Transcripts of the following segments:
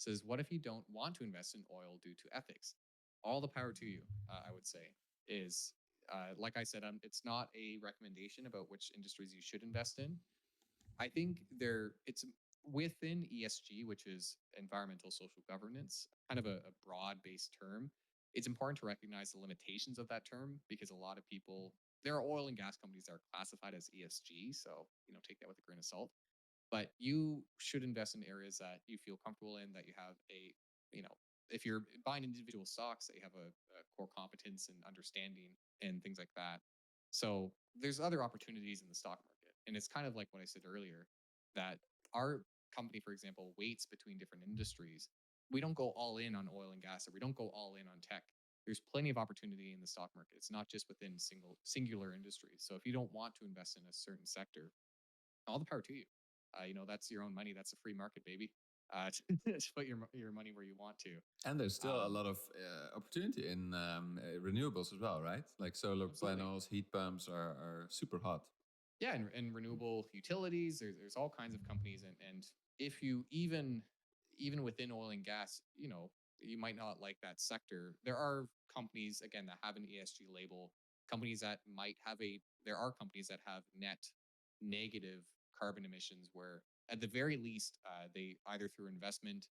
says, what if you don't want to invest in oil due to ethics? All the power to you, I would say, is like I said, it's not a recommendation about which industries you should invest in. I think it's within ESG, which is environmental social governance, kind of a broad based term. It's important to recognize the limitations of that term because a lot of people, there are oil and gas companies that are classified as ESG. So, take that with a grain of salt. But you should invest in areas that you feel comfortable in, that you have you know, if you're buying individual stocks, that you have a core competence and understanding and things like that. So there's other opportunities in the stock market. And it's kind of like what I said earlier, that our company, for example, weights between different industries. We don't go all in on oil and gas, or we don't go all in on tech. There's plenty of opportunity in the stock market. It's not just within singular industries. So if you don't want to invest in a certain sector, all the power to you. That's your own money. That's a free market, baby. To put your money where you want to. And there's still a Um, lot of opportunity in renewables as well, right? Like solar Absolutely. panels, heat pumps are super hot. Yeah, and renewable utilities. There's all kinds of companies, and if you even within oil and gas, you might not like that sector. There are companies again that have an ESG label. Companies that might have there are companies that have net negative carbon emissions, where at the very least, they either through investment,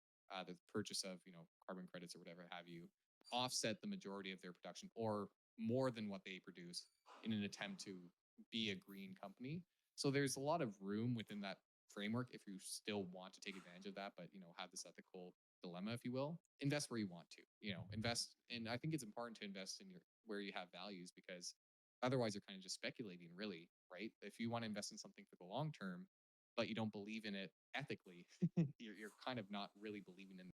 the purchase of carbon credits or whatever have you, offset the majority of their production or more than what they produce in an attempt to be a green company. So there's a lot of room within that framework if you still want to take advantage of that, but have this ethical dilemma, if you will. Invest where you want to, invest. And I think it's important to invest in where you have values, because otherwise you're kind of just speculating, really, right? If you want to invest in something for the long term, but you don't believe in it ethically, you're kind of not really believing in